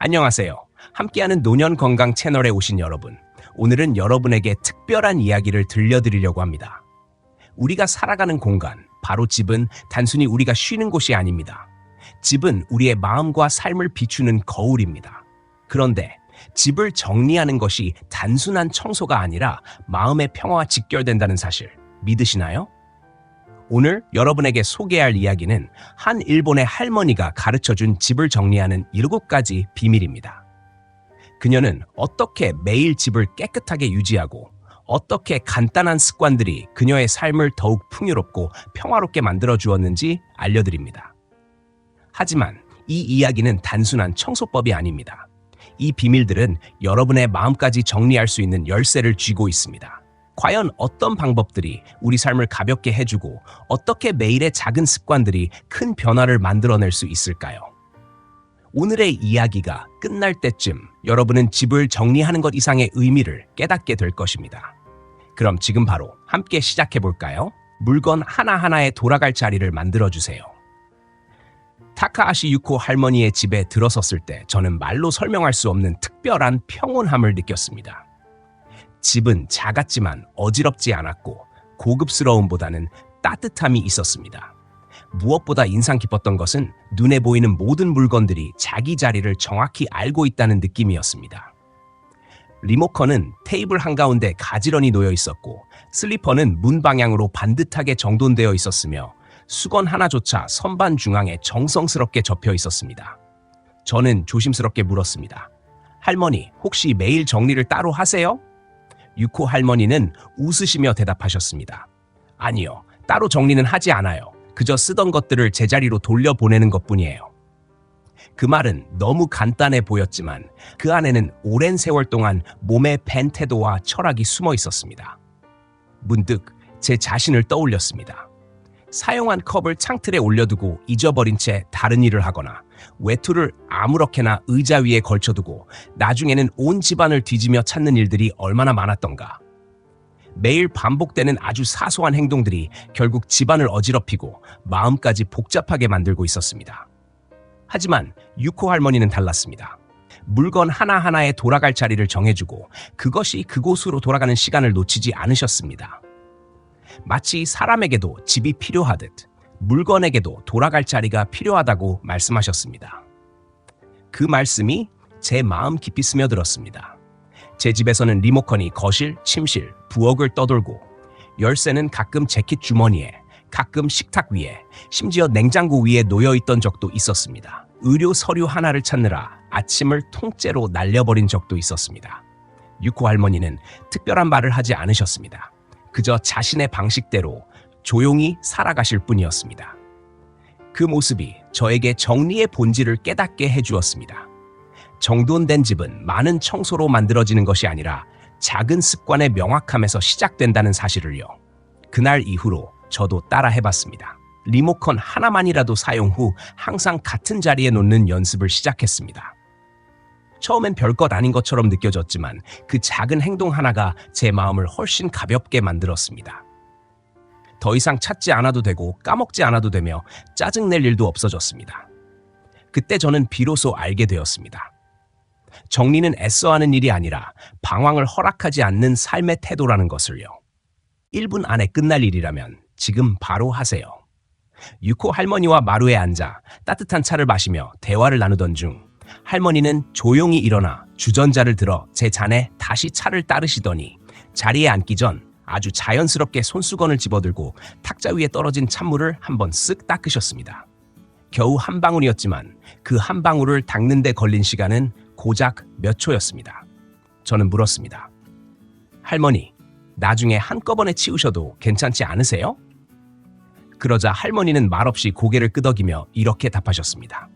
안녕하세요. 함께하는 노년 건강 채널에 오신 여러분. 오늘은 여러분에게 특별한 이야기를 들려드리려고 합니다. 우리가 살아가는 공간, 바로 집은 단순히 우리가 쉬는 곳이 아닙니다. 집은 우리의 마음과 삶을 비추는 거울입니다. 그런데 집을 정리하는 것이 단순한 청소가 아니라 마음의 평화와 직결된다는 사실 믿으시나요? 오늘 여러분에게 소개할 이야기는 한 일본의 할머니가 가르쳐준 집을 정리하는 7가지 비밀입니다. 그녀는 어떻게 매일 집을 깨끗하게 유지하고 어떻게 간단한 습관들이 그녀의 삶을 더욱 풍요롭고 평화롭게 만들어 주었는지 알려드립니다. 하지만 이 이야기는 단순한 청소법이 아닙니다. 이 비밀들은 여러분의 마음까지 정리할 수 있는 열쇠를 쥐고 있습니다. 과연 어떤 방법들이 우리 삶을 가볍게 해주고 어떻게 매일의 작은 습관들이 큰 변화를 만들어낼 수 있을까요? 오늘의 이야기가 끝날 때쯤 여러분은 집을 정리하는 것 이상의 의미를 깨닫게 될 것입니다. 그럼 지금 바로 함께 시작해 볼까요? 물건 하나하나에 돌아갈 자리를 만들어주세요. 타카하시 유코 할머니의 집에 들어섰을 때 저는 말로 설명할 수 없는 특별한 평온함을 느꼈습니다. 집은 작았지만 어지럽지 않았고 고급스러움보다는 따뜻함이 있었습니다. 무엇보다 인상 깊었던 것은 눈에 보이는 모든 물건들이 자기 자리를 정확히 알고 있다는 느낌이었습니다. 리모컨은 테이블 한가운데 가지런히 놓여 있었고 슬리퍼는 문 방향으로 반듯하게 정돈되어 있었으며 수건 하나조차 선반 중앙에 정성스럽게 접혀 있었습니다. 저는 조심스럽게 물었습니다. 할머니, 혹시 매일 정리를 따로 하세요? 유코 할머니는 웃으시며 대답하셨습니다. 아니요, 따로 정리는 하지 않아요. 그저 쓰던 것들을 제자리로 돌려보내는 것뿐이에요. 그 말은 너무 간단해 보였지만 그 안에는 오랜 세월 동안 몸에 밴 태도와 철학이 숨어 있었습니다. 문득 제 자신을 떠올렸습니다. 사용한 컵을 창틀에 올려두고 잊어버린 채 다른 일을 하거나 외투를 아무렇게나 의자 위에 걸쳐두고 나중에는 온 집안을 뒤지며 찾는 일들이 얼마나 많았던가. 매일 반복되는 아주 사소한 행동들이 결국 집안을 어지럽히고 마음까지 복잡하게 만들고 있었습니다. 하지만 유코 할머니는 달랐습니다. 물건 하나하나에 돌아갈 자리를 정해주고 그것이 그곳으로 돌아가는 시간을 놓치지 않으셨습니다. 마치 사람에게도 집이 필요하듯 물건에게도 돌아갈 자리가 필요하다고 말씀하셨습니다. 그 말씀이 제 마음 깊이 스며들었습니다. 제 집에서는 리모컨이 거실, 침실, 부엌을 떠돌고 열쇠는 가끔 재킷 주머니에, 가끔 식탁 위에, 심지어 냉장고 위에 놓여있던 적도 있었습니다. 의료 서류 하나를 찾느라 아침을 통째로 날려버린 적도 있었습니다. 유코 할머니는 특별한 말을 하지 않으셨습니다. 그저 자신의 방식대로 조용히 살아가실 뿐이었습니다. 그 모습이 저에게 정리의 본질을 깨닫게 해주었습니다. 정돈된 집은 많은 청소로 만들어지는 것이 아니라 작은 습관의 명확함에서 시작된다는 사실을요. 그날 이후로 저도 따라 해봤습니다. 리모컨 하나만이라도 사용 후 항상 같은 자리에 놓는 연습을 시작했습니다. 처음엔 별것 아닌 것처럼 느껴졌지만 그 작은 행동 하나가 제 마음을 훨씬 가볍게 만들었습니다. 더 이상 찾지 않아도 되고 까먹지 않아도 되며 짜증낼 일도 없어졌습니다. 그때 저는 비로소 알게 되었습니다. 정리는 애써하는 일이 아니라 방황을 허락하지 않는 삶의 태도라는 것을요. 1분 안에 끝날 일이라면 지금 바로 하세요. 유코 할머니와 마루에 앉아 따뜻한 차를 마시며 대화를 나누던 중 할머니는 조용히 일어나 주전자를 들어 제 잔에 다시 차를 따르시더니 자리에 앉기 전 아주 자연스럽게 손수건을 집어들고 탁자 위에 떨어진 찬물을 한번 쓱 닦으셨습니다. 겨우 한 방울이었지만 그 한 방울을 닦는 데 걸린 시간은 고작 몇 초였습니다. 저는 물었습니다. 할머니, 나중에 한꺼번에 치우셔도 괜찮지 않으세요? 그러자 할머니는 말없이 고개를 끄덕이며 이렇게 답하셨습니다.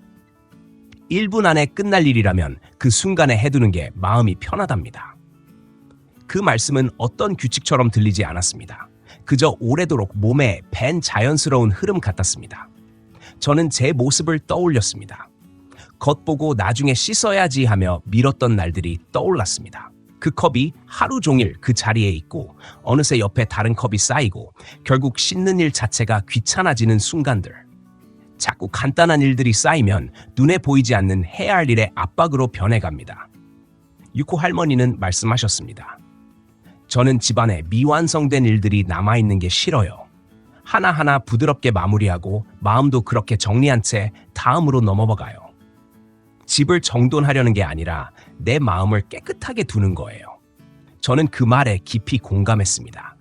1분 안에 끝날 일이라면 그 순간에 해두는 게 마음이 편하답니다. 그 말씀은 어떤 규칙처럼 들리지 않았습니다. 그저 오래도록 몸에 밴 자연스러운 흐름 같았습니다. 저는 제 모습을 떠올렸습니다. 겉보고 나중에 씻어야지 하며 미뤘던 날들이 떠올랐습니다. 그 컵이 하루 종일 그 자리에 있고 어느새 옆에 다른 컵이 쌓이고 결국 씻는 일 자체가 귀찮아지는 순간들. 자꾸 간단한 일들이 쌓이면 눈에 보이지 않는 해야 할 일의 압박으로 변해갑니다. 6호 할머니는 말씀하셨습니다. 저는 집안에 미완성된 일들이 남아있는 게 싫어요. 하나하나 부드럽게 마무리하고 마음도 그렇게 정리한 채 다음으로 넘어가요. 집을 정돈하려는 게 아니라 내 마음을 깨끗하게 두는 거예요. 저는 그 말에 깊이 공감했습니다.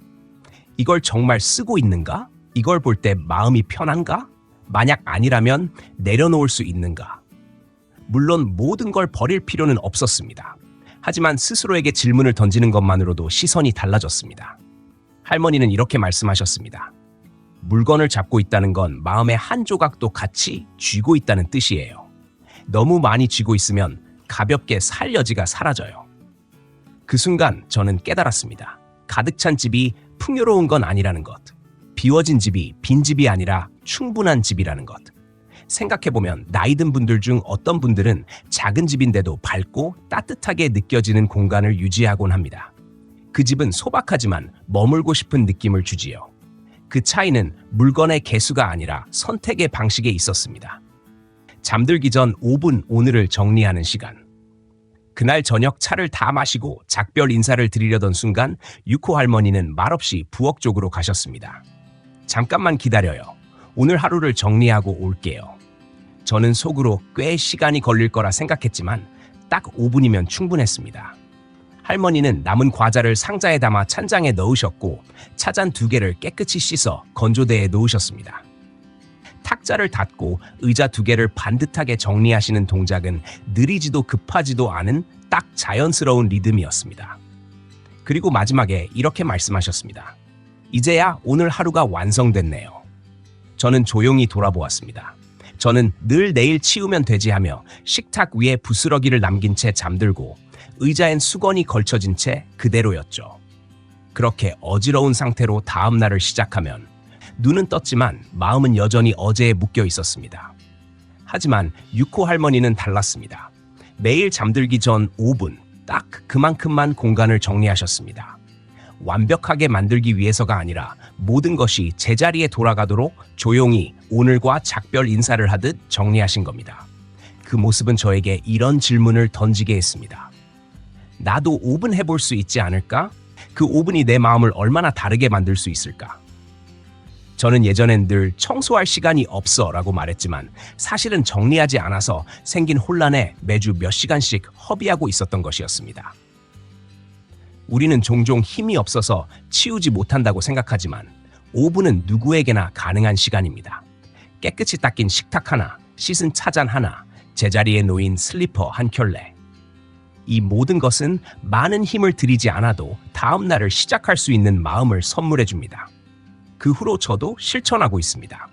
이걸 정말 쓰고 있는가? 이걸 볼 때 마음이 편한가? 만약 아니라면 내려놓을 수 있는가? 물론 모든 걸 버릴 필요는 없었습니다. 하지만 스스로에게 질문을 던지는 것만으로도 시선이 달라졌습니다. 할머니는 이렇게 말씀하셨습니다. 물건을 잡고 있다는 건 마음의 한 조각도 같이 쥐고 있다는 뜻이에요. 너무 많이 쥐고 있으면 가볍게 살 여지가 사라져요. 그 순간 저는 깨달았습니다. 가득 찬 집이 풍요로운 건 아니라는 것. 비워진 집이 빈 집이 아니라 충분한 집이라는 것. 생각해보면 나이 든 분들 중 어떤 분들은 작은 집인데도 밝고 따뜻하게 느껴지는 공간을 유지하곤 합니다. 그 집은 소박하지만 머물고 싶은 느낌을 주지요. 그 차이는 물건의 개수가 아니라 선택의 방식에 있었습니다. 잠들기 전 5분 오늘을 정리하는 시간. 그날 저녁 차를 다 마시고 작별 인사를 드리려던 순간 6호 할머니는 말없이 부엌 쪽으로 가셨습니다. 잠깐만 기다려요. 오늘 하루를 정리하고 올게요. 저는 속으로 꽤 시간이 걸릴 거라 생각했지만 딱 5분이면 충분했습니다. 할머니는 남은 과자를 상자에 담아 찬장에 넣으셨고 차잔 2개를 깨끗이 씻어 건조대에 놓으셨습니다. 탁자를 닫고 의자 2개를 반듯하게 정리하시는 동작은 느리지도 급하지도 않은 딱 자연스러운 리듬이었습니다. 그리고 마지막에 이렇게 말씀하셨습니다. 이제야 오늘 하루가 완성됐네요. 저는 조용히 돌아보았습니다. 저는 늘 내일 치우면 되지 하며 식탁 위에 부스러기를 남긴 채 잠들고 의자엔 수건이 걸쳐진 채 그대로였죠. 그렇게 어지러운 상태로 다음 날을 시작하면 눈은 떴지만 마음은 여전히 어제에 묶여 있었습니다. 하지만 6호 할머니는 달랐습니다. 매일 잠들기 전 5분 딱 그만큼만 공간을 정리하셨습니다. 완벽하게 만들기 위해서가 아니라 모든 것이 제자리에 돌아가도록 조용히 오늘과 작별 인사를 하듯 정리하신 겁니다. 그 모습은 저에게 이런 질문을 던지게 했습니다. 나도 5분 해볼 수 있지 않을까? 그 5분이 내 마음을 얼마나 다르게 만들 수 있을까? 저는 예전엔 늘 청소할 시간이 없어 라고 말했지만 사실은 정리하지 않아서 생긴 혼란에 매주 몇 시간씩 허비하고 있었던 것이었습니다. 우리는 종종 힘이 없어서 치우지 못한다고 생각하지만 5분은 누구에게나 가능한 시간입니다. 깨끗이 닦인 식탁 하나, 씻은 차잔 하나, 제자리에 놓인 슬리퍼 한 켤레. 이 모든 것은 많은 힘을 들이지 않아도 다음 날을 시작할 수 있는 마음을 선물해 줍니다. 그 후로 저도 실천하고 있습니다.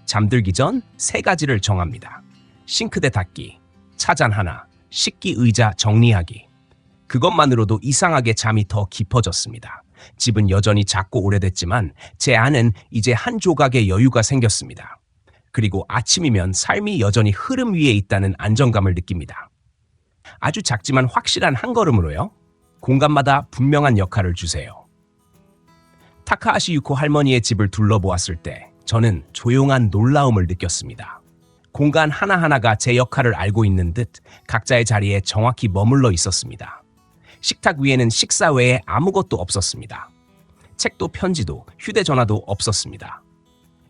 잠들기 전 3가지를 정합니다. 싱크대 닦기, 차잔 하나, 식기 의자 정리하기. 그것만으로도 이상하게 잠이 더 깊어졌습니다. 집은 여전히 작고 오래됐지만 제 안은 이제 한 조각의 여유가 생겼습니다. 그리고 아침이면 삶이 여전히 흐름 위에 있다는 안정감을 느낍니다. 아주 작지만 확실한 한 걸음으로요. 공간마다 분명한 역할을 주세요. 타카하시 유코 할머니의 집을 둘러보았을 때 저는 조용한 놀라움을 느꼈습니다. 공간 하나하나가 제 역할을 알고 있는 듯 각자의 자리에 정확히 머물러 있었습니다. 식탁 위에는 식사 외에 아무것도 없었습니다. 책도 편지도 휴대전화도 없었습니다.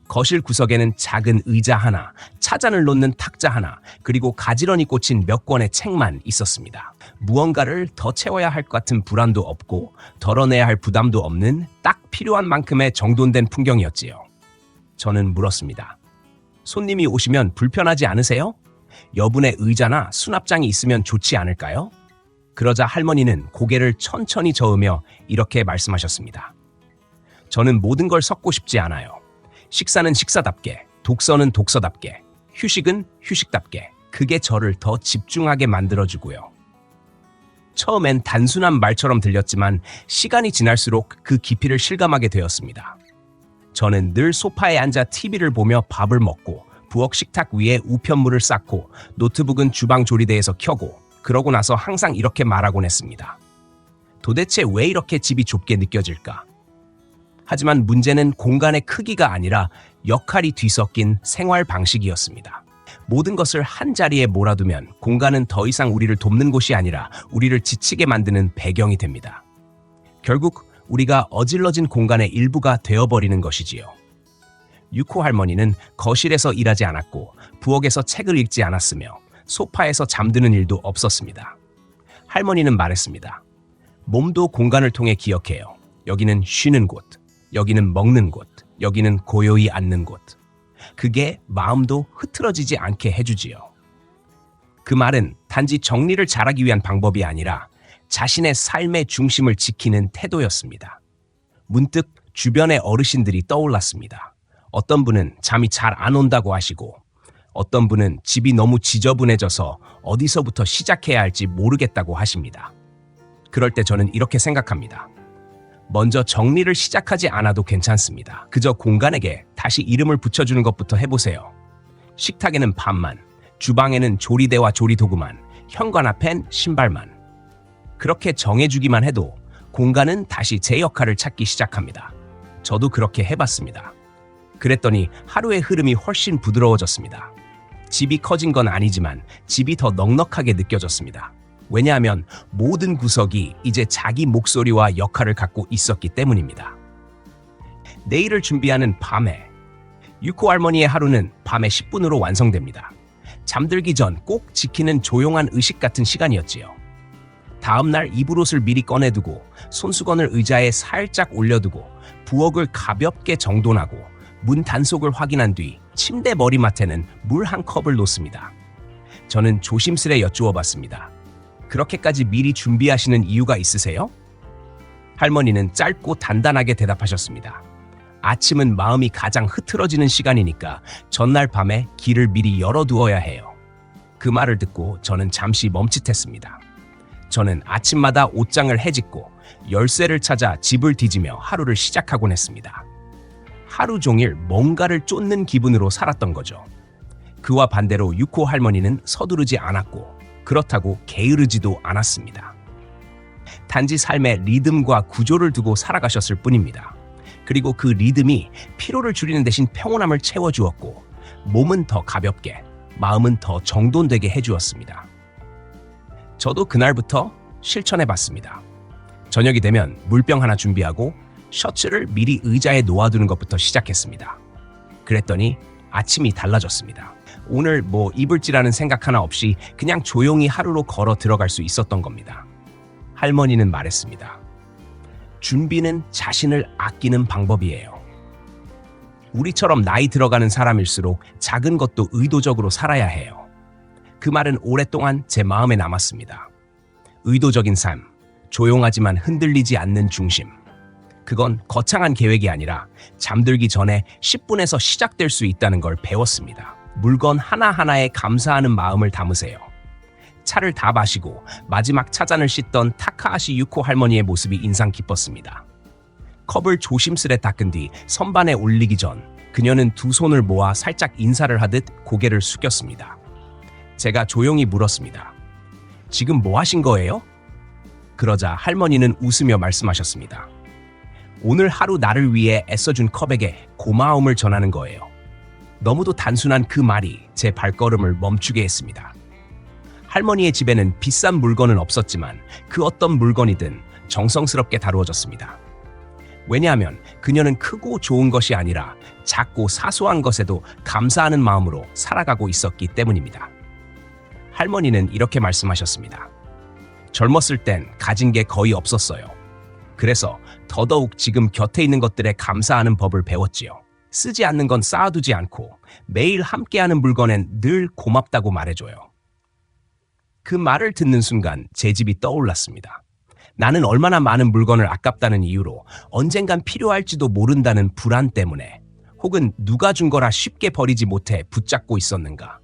거실 구석에는 작은 의자 하나, 차잔을 놓는 탁자 하나, 그리고 가지런히 꽂힌 몇 권의 책만 있었습니다. 무언가를 더 채워야 할 것 같은 불안도 없고 덜어내야 할 부담도 없는 딱 필요한 만큼의 정돈된 풍경이었지요. 저는 물었습니다. 손님이 오시면 불편하지 않으세요? 여분의 의자나 수납장이 있으면 좋지 않을까요? 그러자 할머니는 고개를 천천히 저으며 이렇게 말씀하셨습니다. 저는 모든 걸 섞고 싶지 않아요. 식사는 식사답게, 독서는 독서답게, 휴식은 휴식답게, 그게 저를 더 집중하게 만들어주고요. 처음엔 단순한 말처럼 들렸지만 시간이 지날수록 그 깊이를 실감하게 되었습니다. 저는 늘 소파에 앉아 TV를 보며 밥을 먹고 부엌 식탁 위에 우편물을 쌓고 노트북은 주방 조리대에서 켜고 그러고 나서 항상 이렇게 말하곤 했습니다. 도대체 왜 이렇게 집이 좁게 느껴질까? 하지만 문제는 공간의 크기가 아니라 역할이 뒤섞인 생활 방식이었습니다. 모든 것을 한 자리에 몰아두면 공간은 더 이상 우리를 돕는 곳이 아니라 우리를 지치게 만드는 배경이 됩니다. 결국 우리가 어질러진 공간의 일부가 되어버리는 것이지요. 유코 할머니는 거실에서 일하지 않았고 부엌에서 책을 읽지 않았으며 소파에서 잠드는 일도 없었습니다. 할머니는 말했습니다. 몸도 공간을 통해 기억해요. 여기는 쉬는 곳, 여기는 먹는 곳, 여기는 고요히 앉는 곳. 그게 마음도 흐트러지지 않게 해주지요. 그 말은 단지 정리를 잘하기 위한 방법이 아니라 자신의 삶의 중심을 지키는 태도였습니다. 문득 주변의 어르신들이 떠올랐습니다. 어떤 분은 잠이 잘 안 온다고 하시고 어떤 분은 집이 너무 지저분해져서 어디서부터 시작해야 할지 모르겠다고 하십니다. 그럴 때 저는 이렇게 생각합니다. 먼저 정리를 시작하지 않아도 괜찮습니다. 그저 공간에게 다시 이름을 붙여주는 것부터 해보세요. 식탁에는 밥만, 주방에는 조리대와 조리도구만, 현관화 펜, 신발만. 그렇게 정해주기만 해도 공간은 다시 제 역할을 찾기 시작합니다. 저도 그렇게 해봤습니다. 그랬더니 하루의 흐름이 훨씬 부드러워졌습니다. 집이 커진 건 아니지만 집이 더 넉넉하게 느껴졌습니다. 왜냐하면 모든 구석이 이제 자기 목소리와 역할을 갖고 있었기 때문입니다. 내일을 준비하는 밤에 유코 할머니의 하루는 밤에 10분으로 완성됩니다. 잠들기 전 꼭 지키는 조용한 의식 같은 시간이었지요. 다음날 입을 옷을 미리 꺼내두고 손수건을 의자에 살짝 올려두고 부엌을 가볍게 정돈하고 문 단속을 확인한 뒤 침대 머리맡에는 물 한 컵을 놓습니다. 저는 조심스레 여쭈어 봤습니다. 그렇게까지 미리 준비하시는 이유가 있으세요? 할머니는 짧고 단단하게 대답하셨습니다. 아침은 마음이 가장 흐트러지는 시간이니까 전날 밤에 길을 미리 열어두어야 해요. 그 말을 듣고 저는 잠시 멈칫했습니다. 저는 아침마다 옷장을 헤집고 열쇠를 찾아 집을 뒤지며 하루를 시작하곤 했습니다. 하루 종일 뭔가를 쫓는 기분으로 살았던 거죠. 그와 반대로 유코 할머니는 서두르지 않았고 그렇다고 게으르지도 않았습니다. 단지 삶의 리듬과 구조를 두고 살아가셨을 뿐입니다. 그리고 그 리듬이 피로를 줄이는 대신 평온함을 채워주었고 몸은 더 가볍게, 마음은 더 정돈되게 해주었습니다. 저도 그날부터 실천해봤습니다. 저녁이 되면 물병 하나 준비하고 셔츠를 미리 의자에 놓아두는 것부터 시작했습니다. 그랬더니 아침이 달라졌습니다. 오늘 입을지라는 생각 하나 없이 그냥 조용히 하루로 걸어 들어갈 수 있었던 겁니다. 할머니는 말했습니다. 준비는 자신을 아끼는 방법이에요. 우리처럼 나이 들어가는 사람일수록 작은 것도 의도적으로 살아야 해요. 그 말은 오랫동안 제 마음에 남았습니다. 의도적인 삶, 조용하지만 흔들리지 않는 중심. 그건 거창한 계획이 아니라 잠들기 전에 10분에서 시작될 수 있다는 걸 배웠습니다. 물건 하나하나에 감사하는 마음을 담으세요. 차를 다 마시고 마지막 차잔을 씻던 타카하시 유코 할머니의 모습이 인상 깊었습니다. 컵을 조심스레 닦은 뒤 선반에 올리기 전 그녀는 두 손을 모아 살짝 인사를 하듯 고개를 숙였습니다. 제가 조용히 물었습니다. 지금 뭐 하신 거예요? 그러자 할머니는 웃으며 말씀하셨습니다. 오늘 하루 나를 위해 애써준 컵에게 고마움을 전하는 거예요. 너무도 단순한 그 말이 제 발걸음을 멈추게 했습니다. 할머니의 집에는 비싼 물건은 없었지만 그 어떤 물건이든 정성스럽게 다루어졌습니다. 왜냐하면 그녀는 크고 좋은 것이 아니라 작고 사소한 것에도 감사하는 마음으로 살아가고 있었기 때문입니다. 할머니는 이렇게 말씀하셨습니다. 젊었을 땐 가진 게 거의 없었어요. 그래서 더더욱 지금 곁에 있는 것들에 감사하는 법을 배웠지요. 쓰지 않는 건 쌓아두지 않고 매일 함께하는 물건엔 늘 고맙다고 말해줘요. 그 말을 듣는 순간 제 집이 떠올랐습니다. 나는 얼마나 많은 물건을 아깝다는 이유로 언젠간 필요할지도 모른다는 불안 때문에 혹은 누가 준 거라 쉽게 버리지 못해 붙잡고 있었는가.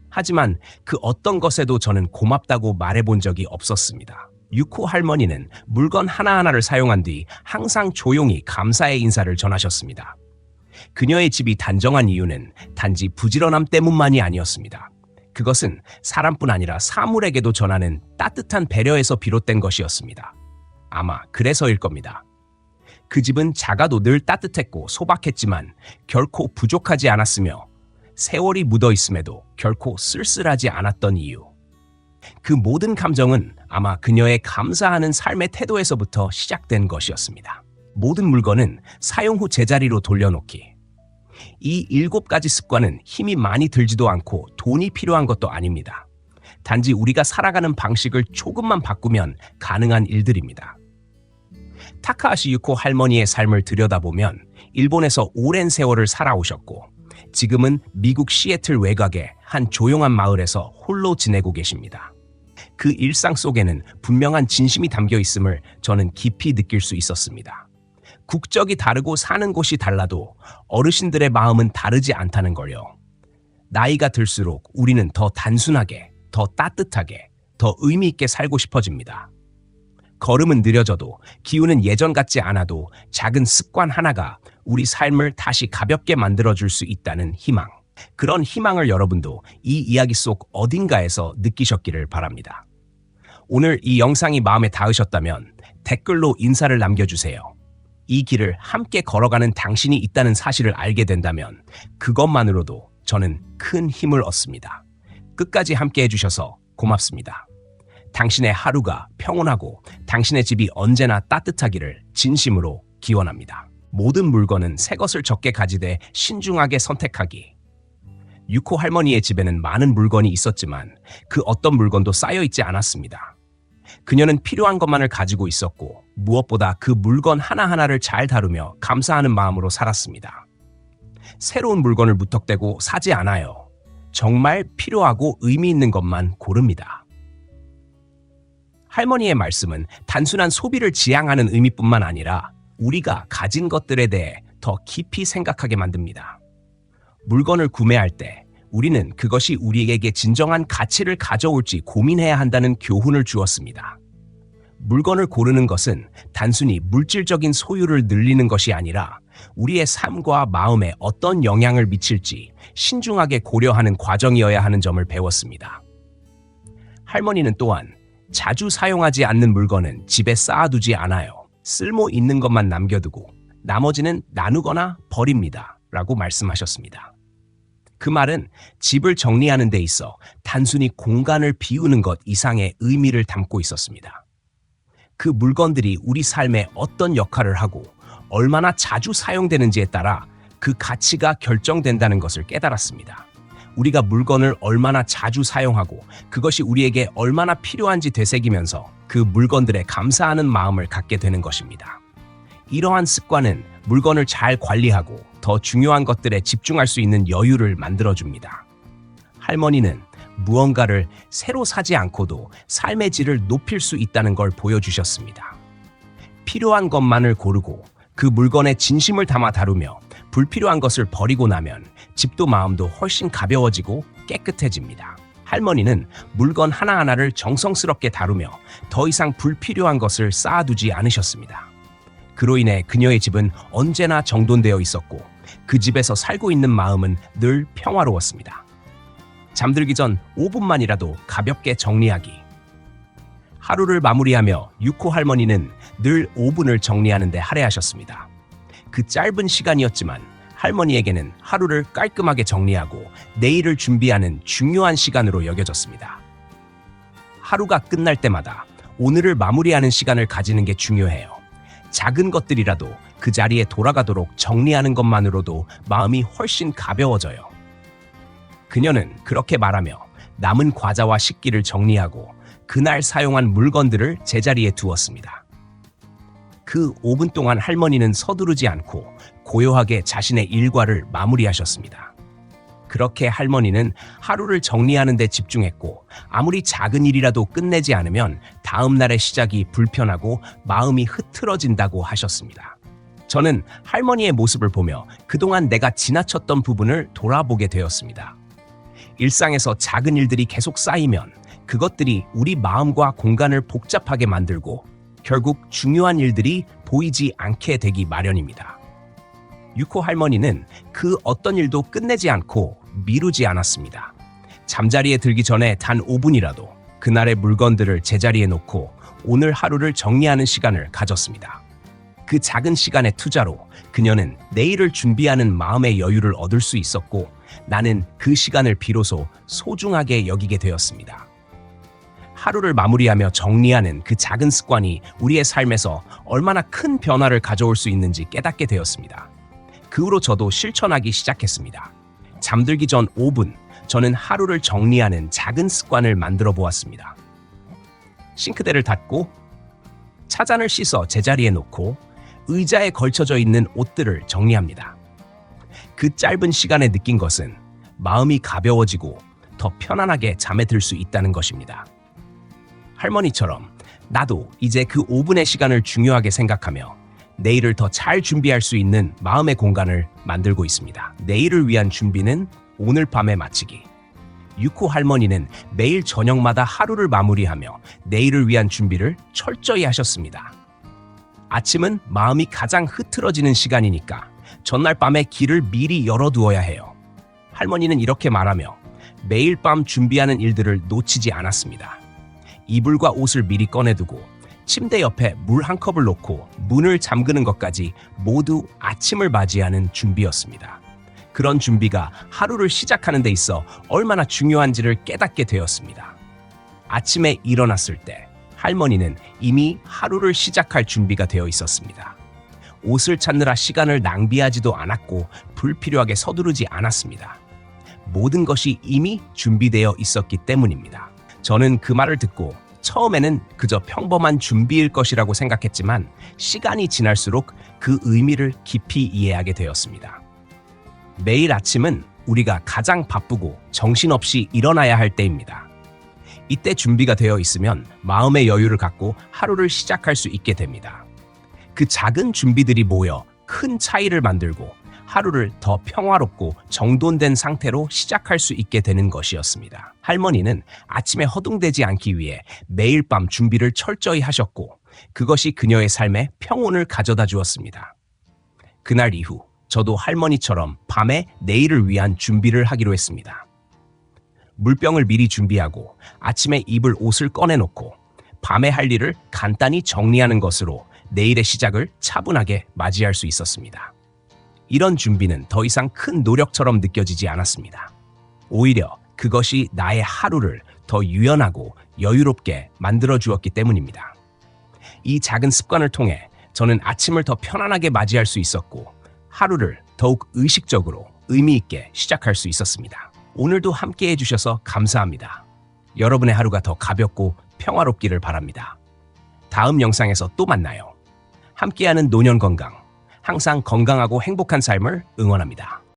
하지만 그 어떤 것에도 저는 고맙다고 말해본 적이 없었습니다. 유코 할머니는 물건 하나하나를 사용한 뒤 항상 조용히 감사의 인사를 전하셨습니다. 그녀의 집이 단정한 이유는 단지 부지런함 때문만이 아니었습니다. 그것은 사람뿐 아니라 사물에게도 전하는 따뜻한 배려에서 비롯된 것이었습니다. 아마 그래서일 겁니다. 그 집은 작아도 늘 따뜻했고 소박했지만 결코 부족하지 않았으며 세월이 묻어 있음에도 결코 쓸쓸하지 않았던 이유. 그 모든 감정은 아마 그녀의 감사하는 삶의 태도에서부터 시작된 것이었습니다. 모든 물건은 사용 후 제자리로 돌려놓기. 이 7가지 습관은 힘이 많이 들지도 않고 돈이 필요한 것도 아닙니다. 단지 우리가 살아가는 방식을 조금만 바꾸면 가능한 일들입니다. 타카하시 유코 할머니의 삶을 들여다보면 일본에서 오랜 세월을 살아오셨고 지금은 미국 시애틀 외곽의 한 조용한 마을에서 홀로 지내고 계십니다. 그 일상 속에는 분명한 진심이 담겨 있음을 저는 깊이 느낄 수 있었습니다. 국적이 다르고 사는 곳이 달라도 어르신들의 마음은 다르지 않다는 걸요. 나이가 들수록 우리는 더 단순하게, 더 따뜻하게, 더 의미 있게 살고 싶어집니다. 걸음은 느려져도 기운은 예전 같지 않아도 작은 습관 하나가 우리 삶을 다시 가볍게 만들어줄 수 있다는 희망. 그런 희망을 여러분도 이 이야기 속 어딘가에서 느끼셨기를 바랍니다. 오늘 이 영상이 마음에 닿으셨다면 댓글로 인사를 남겨주세요. 이 길을 함께 걸어가는 당신이 있다는 사실을 알게 된다면 그것만으로도 저는 큰 힘을 얻습니다. 끝까지 함께 해주셔서 고맙습니다. 당신의 하루가 평온하고 당신의 집이 언제나 따뜻하기를 진심으로 기원합니다. 모든 물건은 새 것을 적게 가지되 신중하게 선택하기. 유코 할머니의 집에는 많은 물건이 있었지만 그 어떤 물건도 쌓여 있지 않았습니다. 그녀는 필요한 것만을 가지고 있었고 무엇보다 그 물건 하나하나를 잘 다루며 감사하는 마음으로 살았습니다. 새로운 물건을 무턱대고 사지 않아요. 정말 필요하고 의미 있는 것만 고릅니다. 할머니의 말씀은 단순한 소비를 지향하는 의미뿐만 아니라 우리가 가진 것들에 대해 더 깊이 생각하게 만듭니다. 물건을 구매할 때 우리는 그것이 우리에게 진정한 가치를 가져올지 고민해야 한다는 교훈을 주었습니다. 물건을 고르는 것은 단순히 물질적인 소유를 늘리는 것이 아니라 우리의 삶과 마음에 어떤 영향을 미칠지 신중하게 고려하는 과정이어야 하는 점을 배웠습니다. 할머니는 또한 자주 사용하지 않는 물건은 집에 쌓아두지 않아요. 쓸모 있는 것만 남겨두고 나머지는 나누거나 버립니다. 라고 말씀하셨습니다. 그 말은 집을 정리하는 데 있어 단순히 공간을 비우는 것 이상의 의미를 담고 있었습니다. 그 물건들이 우리 삶에 어떤 역할을 하고 얼마나 자주 사용되는지에 따라 그 가치가 결정된다는 것을 깨달았습니다. 우리가 물건을 얼마나 자주 사용하고 그것이 우리에게 얼마나 필요한지 되새기면서 그 물건들에 감사하는 마음을 갖게 되는 것입니다. 이러한 습관은 물건을 잘 관리하고 더 중요한 것들에 집중할 수 있는 여유를 만들어줍니다. 할머니는 무언가를 새로 사지 않고도 삶의 질을 높일 수 있다는 걸 보여주셨습니다. 필요한 것만을 고르고 그 물건에 진심을 담아 다루며 불필요한 것을 버리고 나면 집도 마음도 훨씬 가벼워지고 깨끗해집니다. 할머니는 물건 하나하나를 정성스럽게 다루며 더 이상 불필요한 것을 쌓아두지 않으셨습니다. 그로 인해 그녀의 집은 언제나 정돈되어 있었고 그 집에서 살고 있는 마음은 늘 평화로웠습니다. 잠들기 전 5분만이라도 가볍게 정리하기. 하루를 마무리하며 유코 할머니는 늘 5분을 정리하는 데 할애하셨습니다. 그 짧은 시간이었지만 할머니에게는 하루를 깔끔하게 정리하고 내일을 준비하는 중요한 시간으로 여겨졌습니다. 하루가 끝날 때마다 오늘을 마무리하는 시간을 가지는 게 중요해요. 작은 것들이라도 그 자리에 돌아가도록 정리하는 것만으로도 마음이 훨씬 가벼워져요. 그녀는 그렇게 말하며 남은 과자와 식기를 정리하고 그날 사용한 물건들을 제자리에 두었습니다. 그 5분 동안 할머니는 서두르지 않고 고요하게 자신의 일과를 마무리하셨습니다. 그렇게 할머니는 하루를 정리하는 데 집중했고 아무리 작은 일이라도 끝내지 않으면 다음 날의 시작이 불편하고 마음이 흐트러진다고 하셨습니다. 저는 할머니의 모습을 보며 그동안 내가 지나쳤던 부분을 돌아보게 되었습니다. 일상에서 작은 일들이 계속 쌓이면 그것들이 우리 마음과 공간을 복잡하게 만들고 결국 중요한 일들이 보이지 않게 되기 마련입니다. 유코 할머니는 그 어떤 일도 끝내지 않고 미루지 않았습니다. 잠자리에 들기 전에 단 5분이라도 그날의 물건들을 제자리에 놓고 오늘 하루를 정리하는 시간을 가졌습니다. 그 작은 시간의 투자로 그녀는 내일을 준비하는 마음의 여유를 얻을 수 있었고 나는 그 시간을 비로소 소중하게 여기게 되었습니다. 하루를 마무리하며 정리하는 그 작은 습관이 우리의 삶에서 얼마나 큰 변화를 가져올 수 있는지 깨닫게 되었습니다. 그 후로 저도 실천하기 시작했습니다. 잠들기 전 5분, 저는 하루를 정리하는 작은 습관을 만들어 보았습니다. 싱크대를 닫고 차잔을 씻어 제자리에 놓고 의자에 걸쳐져 있는 옷들을 정리합니다. 그 짧은 시간에 느낀 것은 마음이 가벼워지고 더 편안하게 잠에 들 수 있다는 것입니다. 할머니처럼 나도 이제 그 5분의 시간을 중요하게 생각하며 내일을 더 잘 준비할 수 있는 마음의 공간을 만들고 있습니다. 내일을 위한 준비는 오늘 밤에 마치기. 6호 할머니는 매일 저녁마다 하루를 마무리하며 내일을 위한 준비를 철저히 하셨습니다. 아침은 마음이 가장 흐트러지는 시간이니까 전날 밤에 길을 미리 열어두어야 해요. 할머니는 이렇게 말하며 매일 밤 준비하는 일들을 놓치지 않았습니다. 이불과 옷을 미리 꺼내두고 침대 옆에 물 한 컵을 놓고 문을 잠그는 것까지 모두 아침을 맞이하는 준비였습니다. 그런 준비가 하루를 시작하는 데 있어 얼마나 중요한지를 깨닫게 되었습니다. 아침에 일어났을 때 할머니는 이미 하루를 시작할 준비가 되어 있었습니다. 옷을 찾느라 시간을 낭비하지도 않았고 불필요하게 서두르지 않았습니다. 모든 것이 이미 준비되어 있었기 때문입니다. 저는 그 말을 듣고 처음에는 그저 평범한 준비일 것이라고 생각했지만 시간이 지날수록 그 의미를 깊이 이해하게 되었습니다. 매일 아침은 우리가 가장 바쁘고 정신없이 일어나야 할 때입니다. 이때 준비가 되어 있으면 마음의 여유를 갖고 하루를 시작할 수 있게 됩니다. 그 작은 준비들이 모여 큰 차이를 만들고 하루를 더 평화롭고 정돈된 상태로 시작할 수 있게 되는 것이었습니다. 할머니는 아침에 허둥대지 않기 위해 매일 밤 준비를 철저히 하셨고 그것이 그녀의 삶에 평온을 가져다 주었습니다. 그날 이후 저도 할머니처럼 밤에 내일을 위한 준비를 하기로 했습니다. 물병을 미리 준비하고 아침에 입을 옷을 꺼내놓고 밤에 할 일을 간단히 정리하는 것으로 내일의 시작을 차분하게 맞이할 수 있었습니다. 이런 준비는 더 이상 큰 노력처럼 느껴지지 않았습니다. 오히려 그것이 나의 하루를 더 유연하고 여유롭게 만들어 주었기 때문입니다. 이 작은 습관을 통해 저는 아침을 더 편안하게 맞이할 수 있었고 하루를 더욱 의식적으로 의미 있게 시작할 수 있었습니다. 오늘도 함께 해주셔서 감사합니다. 여러분의 하루가 더 가볍고 평화롭기를 바랍니다. 다음 영상에서 또 만나요. 함께하는 노년 건강, 항상 건강하고 행복한 삶을 응원합니다.